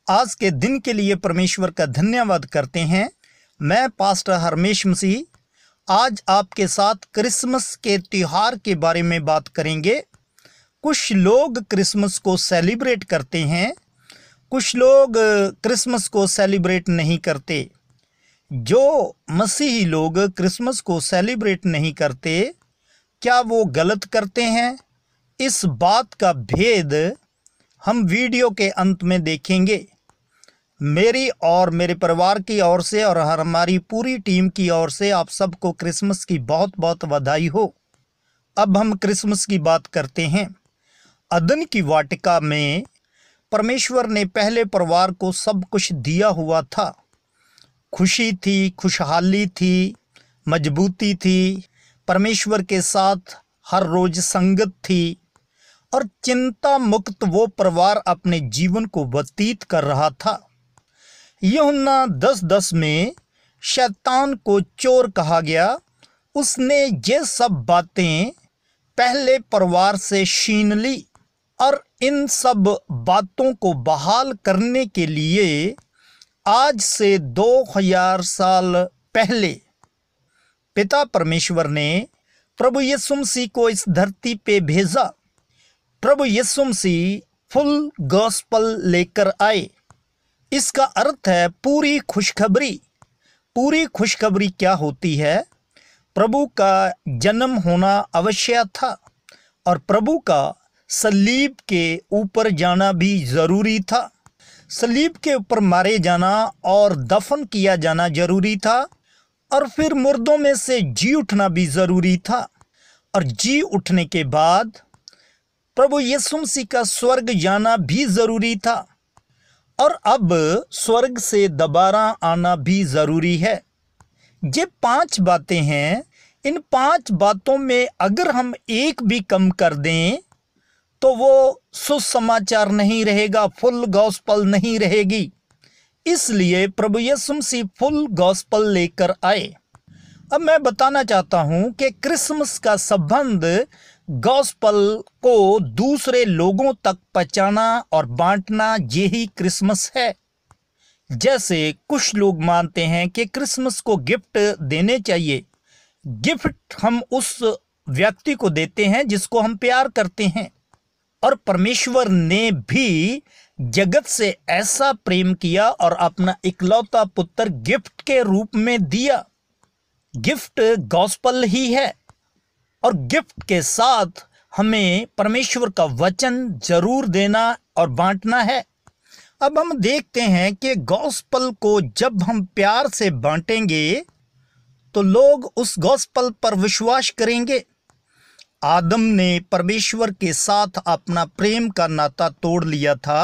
आज के दिन के लिए परमेश्वर का धन्यवाद करते हैं। मैं पास्टर हरमेश मसीह आज आपके साथ क्रिसमस के त्यौहार के बारे में बात करेंगे। कुछ लोग क्रिसमस को सेलिब्रेट करते हैं, कुछ लोग क्रिसमस को सेलिब्रेट नहीं करते। जो मसीही लोग क्रिसमस को सेलिब्रेट नहीं करते, क्या वो गलत करते हैं? इस बात का भेद हम वीडियो के अंत में देखेंगे। मेरी और मेरे परिवार की ओर से और हमारी पूरी टीम की ओर से आप सबको क्रिसमस की बहुत बहुत बधाई हो। अब हम क्रिसमस की बात करते हैं। अदन की वाटिका में परमेश्वर ने पहले परिवार को सब कुछ दिया हुआ था। खुशी थी, खुशहाली थी, मजबूती थी, परमेश्वर के साथ हर रोज संगत थी और चिंता मुक्त वो परिवार अपने जीवन को व्यतीत कर रहा था। यूहन्ना 10:10 में शैतान को चोर कहा गया। उसने ये सब बातें पहले परिवार से छीन ली और इन सब बातों को बहाल करने के लिए आज से 2000 साल पहले पिता परमेश्वर ने प्रभु यीशु मसीह को इस धरती पे भेजा। प्रभु यीशु मसीह फुल गॉस्पल लेकर आए। इसका अर्थ है पूरी खुशखबरी। पूरी खुशखबरी क्या होती है? प्रभु का जन्म होना आवश्यक था और प्रभु का सलीब के ऊपर जाना भी ज़रूरी था। सलीब के ऊपर मारे जाना और दफन किया जाना जरूरी था और फिर मुर्दों में से जी उठना भी ज़रूरी था। और जी उठने के बाद प्रभु यीशु मसीह का स्वर्ग जाना भी ज़रूरी था और अब स्वर्ग से दोबारा आना भी ज़रूरी है। ये 5 बातें हैं। इन 5 बातों में अगर हम एक भी कम कर दें तो वो सुसमाचार नहीं रहेगा, फुल गॉस्पल नहीं रहेगी। इसलिए प्रभु यीशु मसीह फुल गॉस्पल लेकर आए। अब मैं बताना चाहता हूं कि क्रिसमस का संबंध गॉस्पल को दूसरे लोगों तक पहुंचाना और बांटना, यही क्रिसमस है। जैसे कुछ लोग मानते हैं कि क्रिसमस को गिफ्ट देने चाहिए। गिफ्ट हम उस व्यक्ति को देते हैं जिसको हम प्यार करते हैं। और परमेश्वर ने भी जगत से ऐसा प्रेम किया और अपना इकलौता पुत्र गिफ्ट के रूप में दिया। गिफ्ट गॉस्पल ही है और गिफ्ट के साथ हमें परमेश्वर का वचन जरूर देना और बांटना है। अब हम देखते हैं कि गॉस्पल को जब हम प्यार से बांटेंगे तो लोग उस गॉस्पल पर विश्वास करेंगे। आदम ने परमेश्वर के साथ अपना प्रेम का नाता तोड़ लिया था।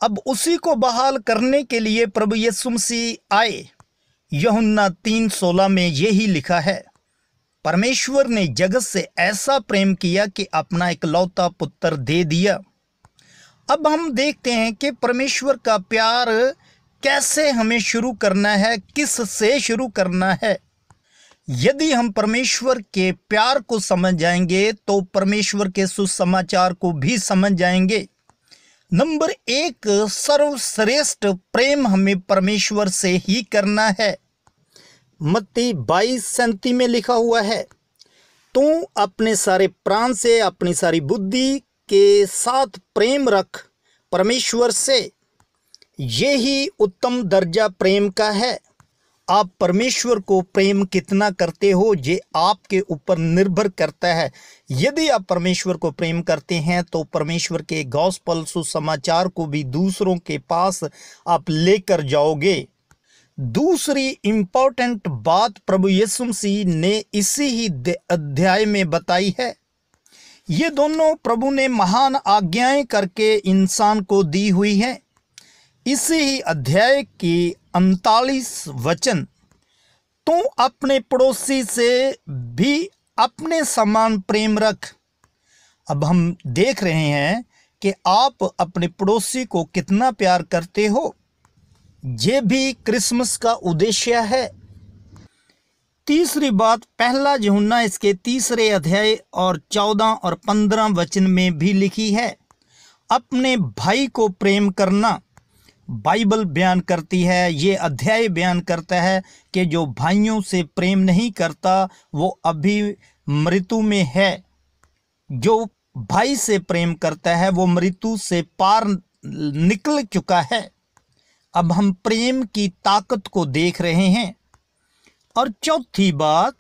अब उसी को बहाल करने के लिए प्रभु यीशु मसीह आए। यूहन्ना 3:16 में यही लिखा है, परमेश्वर ने जगत से ऐसा प्रेम किया कि अपना इकलौता पुत्र दे दिया। अब हम देखते हैं कि परमेश्वर का प्यार कैसे हमें शुरू करना है, किस से शुरू करना है। यदि हम परमेश्वर के प्यार को समझ जाएंगे तो परमेश्वर के सुसमाचार को भी समझ जाएंगे। नंबर 1, सर्वश्रेष्ठ प्रेम हमें परमेश्वर से ही करना है। मत्ती 22:37 में लिखा हुआ है, तू अपने सारे प्राण से, अपनी सारी बुद्धि के साथ प्रेम रख परमेश्वर से। यही उत्तम दर्जा प्रेम का है। आप परमेश्वर को प्रेम कितना करते हो ये आपके ऊपर निर्भर करता है। यदि आप परमेश्वर को प्रेम करते हैं तो परमेश्वर के गॉस्पल सुसमाचार को भी दूसरों के पास आप लेकर जाओगे। दूसरी इंपॉर्टेंट बात प्रभु यीशु मसीह ने इसी ही अध्याय में बताई है। ये दोनों प्रभु ने महान आज्ञाएं करके इंसान को दी हुई हैं। इसी ही अध्याय की 39 वचन, तू अपने पड़ोसी से भी अपने समान प्रेम रख। अब हम देख रहे हैं कि आप अपने पड़ोसी को कितना प्यार करते हो। ये भी क्रिसमस का उद्देश्य है। तीसरी बात, पहला यूहन्ना इसके 3 अध्याय और 14 और 15 वचन में भी लिखी है, अपने भाई को प्रेम करना। बाइबल बयान करती है, ये अध्याय बयान करता है कि जो भाइयों से प्रेम नहीं करता वो अभी मृत्यु में है। जो भाई से प्रेम करता है वो मृत्यु से पार निकल चुका है। अब हम प्रेम की ताकत को देख रहे हैं। और चौथी बात,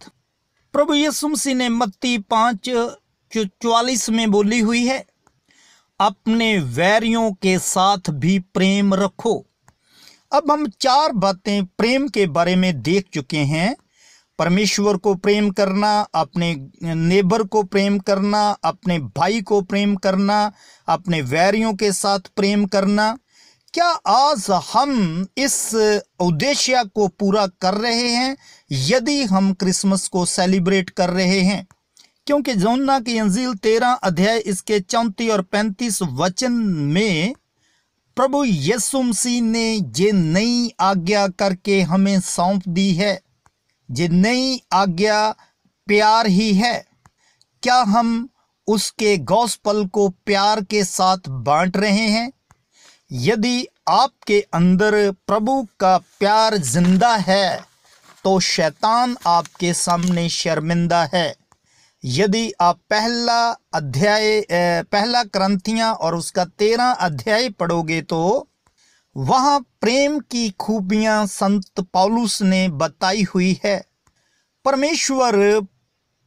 प्रभु यीशु मसीह ने मत्ती 5:44 में बोली हुई है, अपने वैरियों के साथ भी प्रेम रखो। अब हम 4 बातें प्रेम के बारे में देख चुके हैं। परमेश्वर को प्रेम करना, अपने नेबर को प्रेम करना, अपने भाई को प्रेम करना, अपने वैरियों के साथ प्रेम करना। क्या आज हम इस उद्देश्य को पूरा कर रहे हैं यदि हम क्रिसमस को सेलिब्रेट कर रहे हैं? क्योंकि यूहन्ना की इंजील 13 अध्याय इसके 34 और 35 वचन में प्रभु यीशु मसीह ने ये नई आज्ञा करके हमें सौंप दी है। ये नई आज्ञा प्यार ही है। क्या हम उसके गॉस्पल को प्यार के साथ बांट रहे हैं? यदि आपके अंदर प्रभु का प्यार जिंदा है तो शैतान आपके सामने शर्मिंदा है। यदि आप पहला करंथियां और उसका 13 अध्याय पढ़ोगे तो वहाँ प्रेम की खूबियां संत पौलुस ने बताई हुई है। परमेश्वर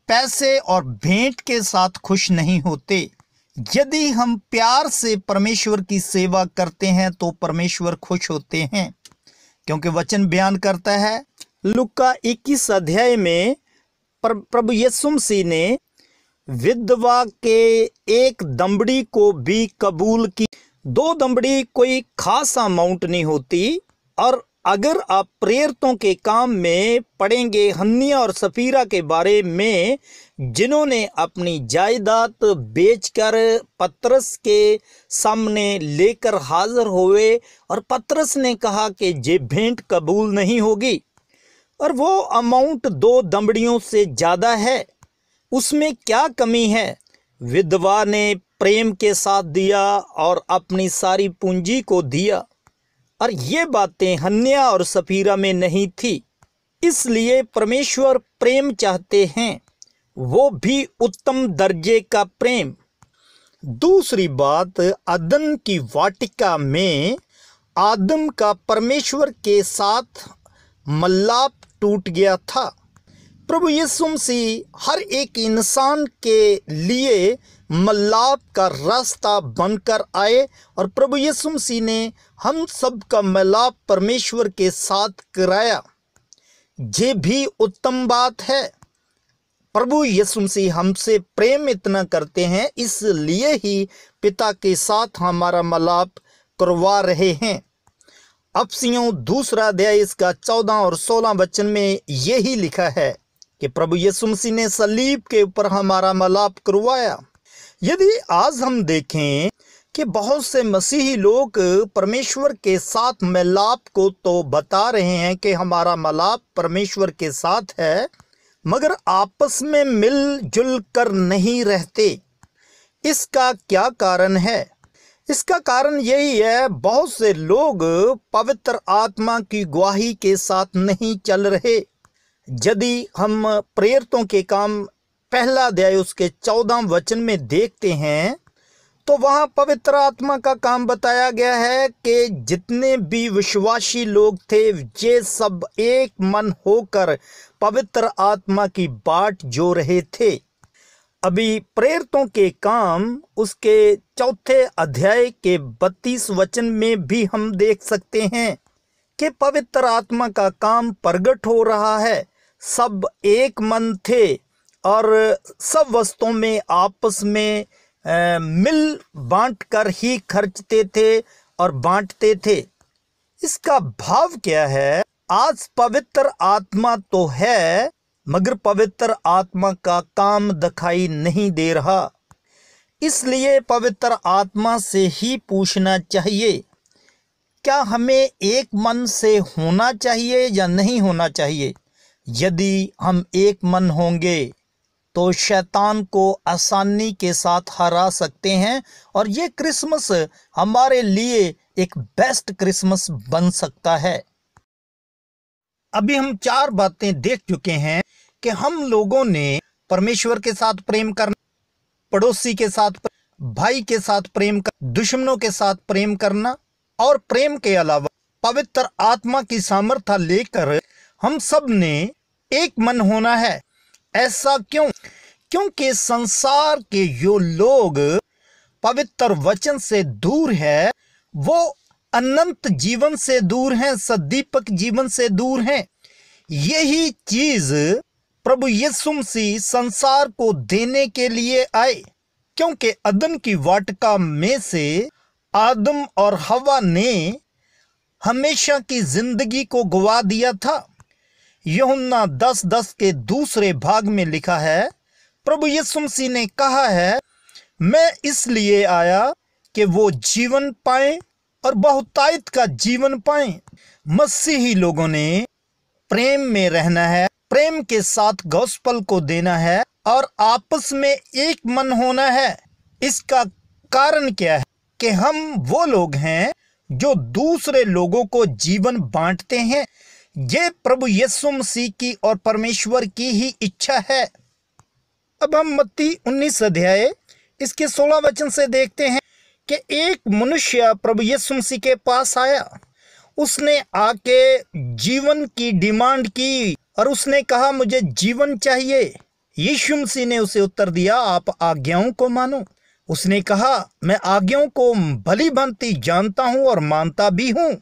पैसे और भेंट के साथ खुश नहीं होते। यदि हम प्यार से परमेश्वर की सेवा करते हैं तो परमेश्वर खुश होते हैं, क्योंकि वचन बयान करता है लूका 21 अध्याय में प्रभु यीशु मसीह ने विधवा के एक दंबड़ी को भी कबूल की। 2 दंबड़ी कोई खास अमाउंट नहीं होती। और अगर आप प्रेरितों के काम में पढ़ेंगे हन्निया और सफीरा के बारे में, जिन्होंने अपनी जायदाद बेचकर पतरस के सामने लेकर हाजिर हुए और पतरस ने कहा कि ये भेंट कबूल नहीं होगी, और वो अमाउंट 2 दंबड़ियों से ज़्यादा है, उसमें क्या कमी है? विधवा ने प्रेम के साथ दिया और अपनी सारी पूंजी को दिया, और ये बातें हन्निया और सफीरा में नहीं थी। इसलिए परमेश्वर प्रेम चाहते हैं, वो भी उत्तम दर्जे का प्रेम। दूसरी बात, अदन की वाटिका में आदम का परमेश्वर के साथ मल्लाप टूट गया था। प्रभु यीशु मसीह हर एक इंसान के लिए मल्लाप का रास्ता बनकर आए, और प्रभु यीशु मसीह ने हम सब का मिलाप परमेश्वर के साथ कराया। ये भी उत्तम बात है। प्रभु यीशु मसीह हमसे प्रेम इतना करते हैं, इसलिए ही पिता के साथ हमारा मिलाप करवा रहे हैं। अफसियों 2 अध्याय इसका 14 और 16 वचन में यही लिखा है कि प्रभु यीशु मसीह ने सलीब के ऊपर हमारा मिलाप करवाया। यदि आज हम देखें कि बहुत से मसीही लोग परमेश्वर के साथ मिलाप को तो बता रहे हैं कि हमारा मिलाप परमेश्वर के साथ है, मगर आपस में मिलजुल कर नहीं रहते। इसका क्या कारण है? इसका कारण यही है, बहुत से लोग पवित्र आत्मा की गवाही के साथ नहीं चल रहे। यदि हम प्रेरितों के काम 1 अध्याय उसके 14 वचन में देखते हैं तो वहाँ पवित्र आत्मा का काम बताया गया है कि जितने भी विश्वासी लोग थे ये सब एक मन होकर पवित्र आत्मा की बाट जो रहे थे। अभी प्रेरितों के काम उसके 4 अध्याय के 32 वचन में भी हम देख सकते हैं कि पवित्र आत्मा का काम प्रगट हो रहा है। सब एक मन थे और सब वस्तुओं में आपस में मिल बांट कर ही खर्चते थे और बांटते थे। इसका भाव क्या है? आज पवित्र आत्मा तो है, मगर पवित्र आत्मा का काम दिखाई नहीं दे रहा। इसलिए पवित्र आत्मा से ही पूछना चाहिए, क्या हमें एक मन से होना चाहिए या नहीं होना चाहिए? यदि हम एक मन होंगे तो शैतान को आसानी के साथ हरा सकते हैं और ये क्रिसमस हमारे लिए एक बेस्ट क्रिसमस बन सकता है। अभी हम 4 बातें देख चुके हैं कि हम लोगों ने परमेश्वर के साथ प्रेम करना, पड़ोसी के साथ, भाई के साथ प्रेम करना, दुश्मनों के साथ प्रेम करना और प्रेम के अलावा पवित्र आत्मा की सामर्थ्य लेकर हम सब ने एक मन होना है। ऐसा क्यों? क्योंकि संसार के जो लोग पवित्र वचन से दूर है वो अनंत जीवन से दूर हैं, सदीपक जीवन से दूर हैं। यही चीज प्रभु यीशु मसीह संसार को देने के लिए आए, क्योंकि अदन की वाटिका में से आदम और हवा ने हमेशा की जिंदगी को गवा दिया था। यूहन्ना 10:10 के दूसरे भाग में लिखा है, प्रभु यीशु मसीह ने कहा है, मैं इसलिए आया कि वो जीवन पाए और बहुतायत का जीवन पाए। मसीही लोगों ने प्रेम में रहना है, प्रेम के साथ गॉस्पल को देना है और आपस में एक मन होना है। इसका कारण क्या है? कि हम वो लोग हैं जो दूसरे लोगों को जीवन बांटते हैं। ये प्रभु यीशु मसीह की और परमेश्वर की ही इच्छा है। अब हम मत्ती 19 अध्याय इसके 16 वचन से देखते हैं कि एक मनुष्य प्रभु यीशु मसीह के पास आया। उसने आके जीवन की डिमांड की और उसने कहा, मुझे जीवन चाहिए। यीशु मसीह ने उसे उत्तर दिया, आप आज्ञाओं को मानो। उसने कहा, मैं आज्ञाओं को भली भांति जानता हूं और मानता भी हूं।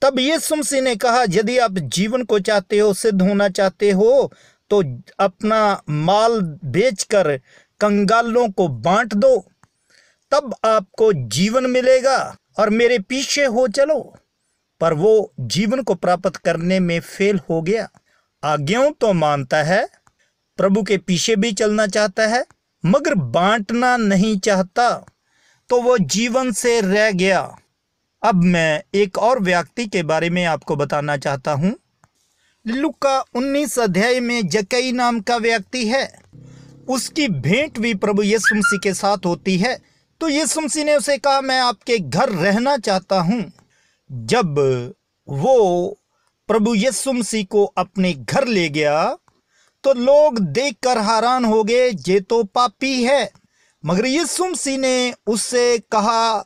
तब यीशु मसीह ने कहा, यदि आप जीवन को चाहते हो, सिद्ध होना चाहते हो, तो अपना माल बेचकर कंगालों को बांट दो, तब आपको जीवन मिलेगा और मेरे पीछे हो चलो। पर वो जीवन को प्राप्त करने में फेल हो गया। आज्ञाओं तो मानता है, प्रभु के पीछे भी चलना चाहता है, मगर बांटना नहीं चाहता, तो वो जीवन से रह गया। अब मैं एक और व्यक्ति के बारे में आपको बताना चाहता हूं। लूका 19 अध्याय में जक्कई नाम का व्यक्ति है। उसकी भेंट भी प्रभु यीशु मसीह के साथ होती है। तो यीशु मसीह ने उसे कहा, मैं आपके घर रहना चाहता हूं। जब वो प्रभु यीशु मसीह को अपने घर ले गया तो लोग देखकर हैरान हो गए, ये तो पापी है। मगर यीशु मसीह ने उससे कहा,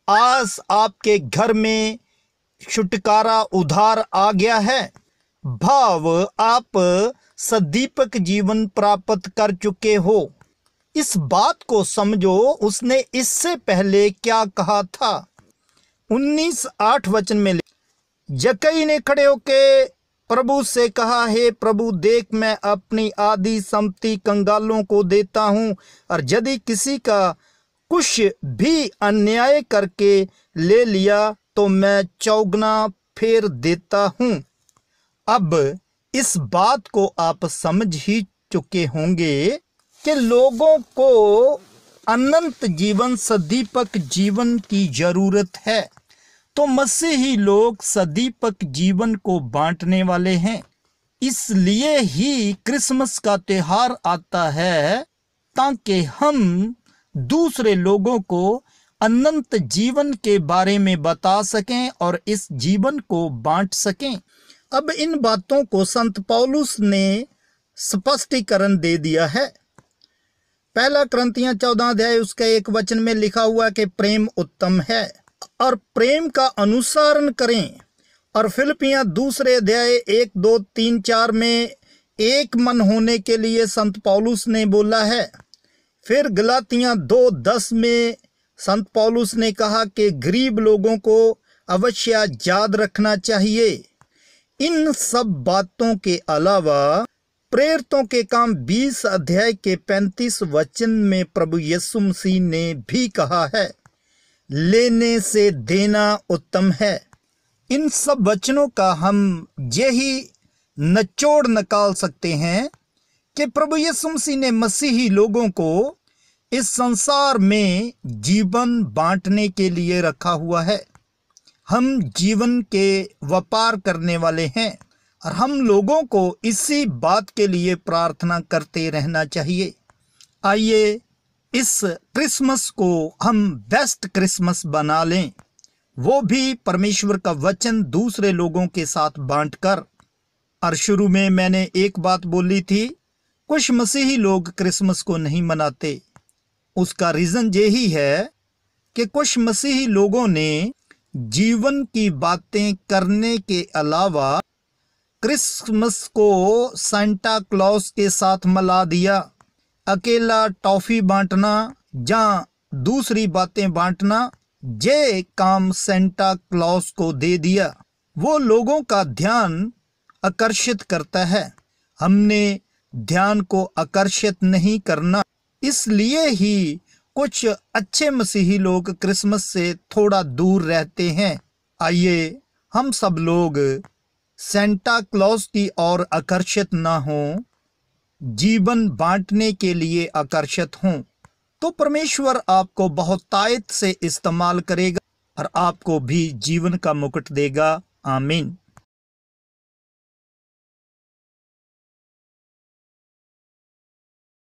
आज आपके घर में छुटकारा उधार आ गया है। भाव आप सदीपक जीवन प्राप्त कर चुके हो। इस बात को समझो, उसने इससे पहले क्या कहा था। 19:8 वचन में जक्कई ने खड़े होकर प्रभु से कहा, हे प्रभु, देख मैं अपनी आधी संपत्ति कंगालों को देता हूं, और यदि किसी का कुछ भी अन्याय करके ले लिया तो मैं चौगुना फेर देता हूं। अब इस बात को आप समझ ही चुके होंगे कि लोगों को अनंत जीवन, सदीपक जीवन की जरूरत है। तो मसीही लोग सदीपक जीवन को बांटने वाले हैं। इसलिए ही क्रिसमस का त्योहार आता है, ताकि हम दूसरे लोगों को अनंत जीवन के बारे में बता सकें और इस जीवन को बांट सकें। अब इन बातों को संत पौलुस ने स्पष्टीकरण दे दिया है। पहला कुरिन्थियों 14 अध्याय उसका 1 वचन में लिखा हुआ कि प्रेम उत्तम है और प्रेम का अनुसरण करें। और फिलिपियां 2 अध्याय 1, 2, 3, 4 में एक मन होने के लिए संत पौलुस ने बोला है। फिर गलातियां 2:10 में संत पौलुस ने कहा कि गरीब लोगों को अवश्य याद रखना चाहिए। इन सब बातों के अलावा प्रेरितों के काम 20 अध्याय के 35 वचन में प्रभु यीशु मसीह ने भी कहा है, लेने से देना उत्तम है। इन सब वचनों का हम यही निचोड़ निकाल सकते हैं कि प्रभु यीशु मसीह ने मसीही लोगों को इस संसार में जीवन बांटने के लिए रखा हुआ है। हम जीवन के व्यापार करने वाले हैं और हम लोगों को इसी बात के लिए प्रार्थना करते रहना चाहिए। आइए इस क्रिसमस को हम बेस्ट क्रिसमस बना लें, वो भी परमेश्वर का वचन दूसरे लोगों के साथ बांटकर। और शुरू में मैंने एक बात बोली थी, कुछ मसीही लोग क्रिसमस को नहीं मनाते। उसका रीज़न यही है कि कुछ मसीही लोगों ने जीवन की बातें करने के अलावा क्रिसमस को सांता क्लॉस के साथ मिला दिया। अकेला टॉफी बांटना या दूसरी बातें बांटना, ये काम सांता क्लॉस को दे दिया। वो लोगों का ध्यान आकर्षित करता है। हमने ध्यान को आकर्षित नहीं करना, इसलिए ही कुछ अच्छे मसीही लोग क्रिसमस से थोड़ा दूर रहते हैं। आइए हम सब लोग सांता क्लॉस की ओर आकर्षित ना हों, जीवन बांटने के लिए आकर्षित हों, तो परमेश्वर आपको बहुत ताकत से इस्तेमाल करेगा और आपको भी जीवन का मुकुट देगा। आमीन।